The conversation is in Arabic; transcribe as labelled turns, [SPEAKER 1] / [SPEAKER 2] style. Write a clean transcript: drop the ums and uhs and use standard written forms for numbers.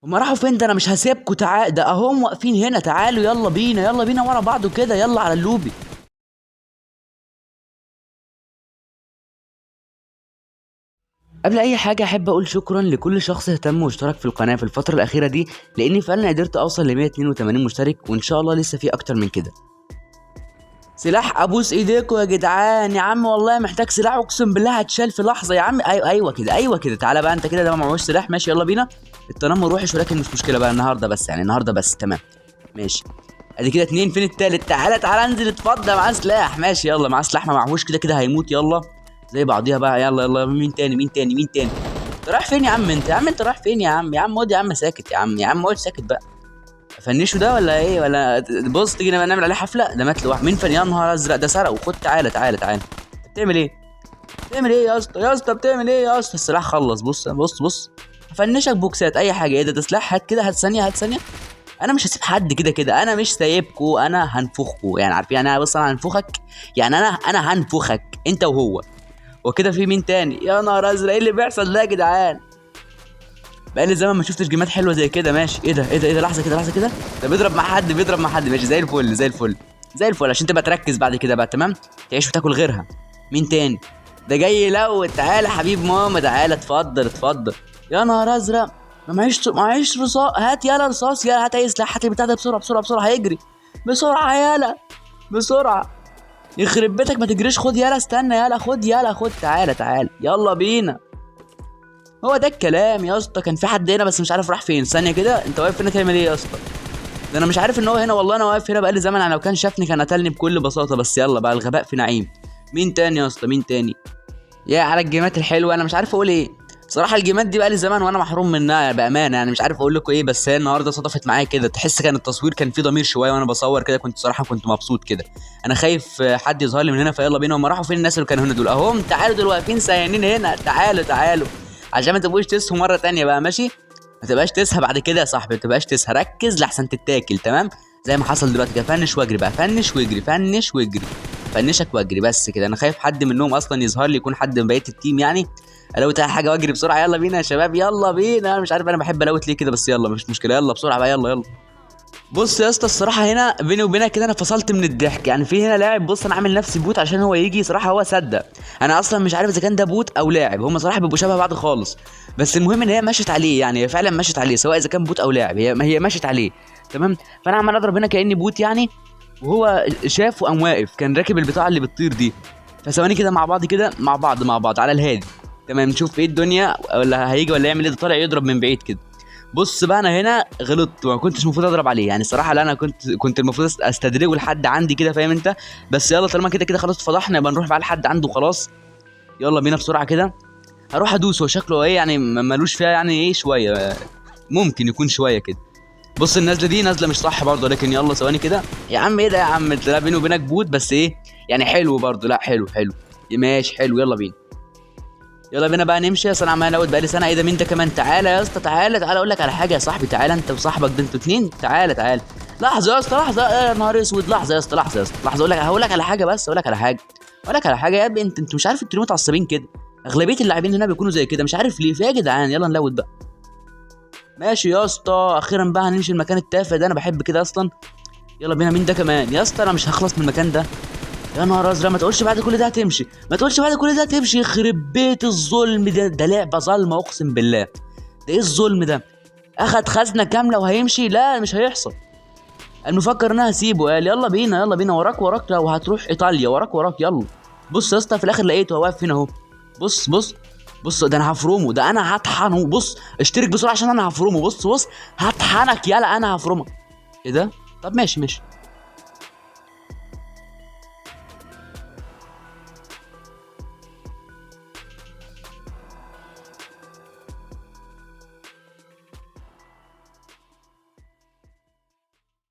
[SPEAKER 1] هما راحوا فين؟ ده انا مش هسيبكوا، ده اهم واقفين هنا. تعالوا يلا بينا يلا بينا ورا بعض كده، يلا على اللوبي. قبل اي حاجه احب اقول شكرا لكل شخص اهتم واشترك في القناه في الفتره الاخيره دي، لاني فعلا قدرت اوصل ل 182 مشترك، وان شاء الله لسه في اكتر من كده. سلاح ابوس ايديكوا يا جدعان، يا عم والله محتاج سلاح، اقسم بالله هتشال في لحظه يا عم. ايوه ايوه كده، ايوه كده. تعالى بقى انت كده، ده ما معهوش سلاح، ماشي يلا بينا. التنمر وحش ولكن مش مشكله بقى، النهارده بس يعني، النهارده بس، تمام ماشي. ادي كده اتنين، فين التالت؟ تعالى تعالى انزل اتفضل، معاه سلاح ماشي، يلا معاه سلاح، ما معهوش كده كده هيموت، يلا زي بعضيها بقى، يلا يلا. مين تاني مين تاني مين تاني؟ انت رايح فين يا عم؟ انت يا عم انت رايح فين يا عم؟ يا عم اقعد يا عم ساكت، يا عم يا عم اقعد ساكت بقى. فنشوا ده ولا ايه؟ ولا بص تيجي نعمل عليه حفله؟ ده مات لوحده. مين فن؟ يا نهار ازرق، ده سرقه. خد تعالى تعالى تعالى. بتعمل ايه؟ بتعمل ايه يا اسطى؟ يا اسطى بتعمل ايه يا اسطى؟ السلاح خلص، بص بص بص. هفنشك بوكسات اي حاجه. ايه ده؟ ده سلاح. هات كده، هات ثانيه هات ثانيه. انا مش هسيب حد كده كده، انا مش سايبكوا، انا هنفخكوا يعني، عارفين يعني. انا بص انا هنفخك يعني، انا هنفخك انت وهو. وكده في مين تاني؟ يا نهار ازرق، ايه اللي بيحصل ده يا جدعان؟ بقالي زمان ما شفتش جيمات حلوه زي كده. ماشي، ايه ده ايه ده ايه ده؟ لحظه كده لحظه كده. ده بيضرب مع حد، بيضرب مع حد، ماشي زي الفل زي الفل زي الفل، عشان تبقى تركز بعد كده بقى، تمام. تعيش وتاكل غيرها. مين تاني؟ ده جاي يلوت. تعالى حبيب ماما، تعالى اتفضل اتفضل. يا نهار ازرق، ما معيش رصاص. هات يلا رصاص، يلا هات اي سلاح، هات البتاع ده بسرعه بسرعه بسرعه، هيجري بسرعه يلا بسرعه. يخرب بيتك ما تجريش، خد يلا، استنى يلا، خد يلا خد، تعالى تعالى يلا بينا. هو ده الكلام يا اسطى. كان في حد هنا بس مش عارف راح فين. ثانيه كده، انت واقف هنا تعمل ايه يا اسطى؟ ده انا مش عارف ان هو هنا، والله انا واقف هنا بقالي زمن. انا لو كان شافني كان قتلني بكل بساطه، بس يلا بقى، الغباء في نعيم. مين تاني يا اسطى؟ مين تاني؟ يا على الجيمات الحلوه، انا مش عارف اقول ايه صراحه. الجيمات دي بقالي زمان وانا محروم منها بامانه يعني، مش عارف اقول لكم ايه، بس هي النهارده صدفت معايا كده. تحس كان التصوير كان فيه ضمير شويه وانا بصور كده، كنت صراحه كنت مبسوط كده. انا خايف حد يظهر لي من هنا، فيلا بينا. هم راحوا فين الناس اللي كانوا هنا دول؟ اهم تعالوا دول واقفين ساينين هنا، تعالوا تعالوا. عشان ما تبقوش تسهوا مره تانية بقى، ماشي. ما تبقاش تسهى بعد كده يا صاحبي، ما تبقاش تسهى، ركز لحسن تتاكل، تمام. زي ما حصل دلوقتي كده، فنش واجري بقى، فنش واجري، فنش واجري. فنشك واجري بس كده. انا خايف حد منهم اصلا يظهر لي، يكون حد من بقيه التيم يعني. الوت اي حاجه واجري بسرعه. يلا بينا يا شباب، يلا بينا. انا مش عارف انا بحب الوت ليه كده، بس يلا مش مشكله، يلا بسرعه بقى، يلا يلا. بص يا اسطى، الصراحه هنا بيني وبينك كده انا فصلت من الضحك يعني. في هنا لاعب، بص انا عامل نفسي بوت عشان هو يجي، صراحه هو صدق. انا اصلا مش عارف اذا كان ده بوت او لاعب، هم صراحه بيبقوا شبه بعض خالص. بس المهم ان هي مشت عليه يعني، هي فعلا مشت عليه، سواء اذا كان بوت او لاعب، هي مشت عليه، تمام. فانا عمال اضرب هنا كاني بوت يعني. وهو شاف وقام واقف، كان راكب البتاعه اللي بتطير دي. فثواني كده مع بعض كده، مع بعض على الهادي، تمام. نشوف ايه الدنيا، ولا هيجي ولا يعمل ايه. ده طالع يضرب من بعيد كده. بص بقى، انا هنا غلطت، ما كنتش المفروض اضرب عليه يعني صراحه. لا انا كنت المفروض استدرجه لحد عندي كده، فاهم انت. بس يلا طالما كده كده خلاص اتفضحنا، يبقى نروح بقى لحد عنده خلاص. يلا بينا بسرعه كده. هروح ادوس. هو شكله ايه يعني؟ ملوش فيها يعني ايه شويه، ممكن يكون شويه كده. بص النازله دي نازله مش صح برضه، لكن يلا ثواني كده يا عم. ايه ده يا عم؟ انت بيني وبينك بوت بس ايه يعني، حلو برضه. لا حلو حلو ماشي حلو، يلا بينا. يلا بينا بقى نمشي. اصل انا عمال اقول بقالي سنه. ايه ده؟ مين ده كمان؟ تعالى يا اسطى، تعالى تعالى اقول لك على حاجه يا صاحبي. تعالى انت وصاحبك ده، انتوا اتنين. تعالى تعالى. لحظه يا اسطى، لحظه. يا نهار اسود، لحظه يا اسطى، لحظه يا اسطى، لحظه. هقول لك على حاجه، بس اقول لك على حاجه يا ابني. انتوا مش عارف، انتوا ليه متعصبين كده؟ اغلبيه اللاعبين هنا بيكونوا زي كده، مش عارف ليه. في يا جدعان يلا نلوت بقى. ماشي يا اسطى، اخيرا بقى هنمشي المكان التافه ده، انا بحب كده اصلا. يلا بينا. مين ده كمان يا اسطى؟ انا مش هخلص من المكان ده. يا نهار ازرق، ما تقولش بعد كل ده هتمشي، ما تقولش بعد كل ده هتمشي. يخرب بيت الظلم ده، ده لعبه ظالمه اقسم بالله. ده ايه الظلم ده؟ اخد خزنه كامله وهيمشي؟ لا مش هيحصل. انا مفكر ان انا هسيبه. قال يلا بينا يلا بينا، وراك وراك، لو هتروح ايطاليا وراك وراك، يلا. بص يا اسطى، في الاخر لقيته واقف هنا اهو. بص بص بص، ده انا هفرمه، ده انا هطحنه. بص اشترك بسرعه عشان انا هفرمه. بص بص، هطحنك يلا، انا هفرمك. ايه ده؟ طب ماشي ماشي.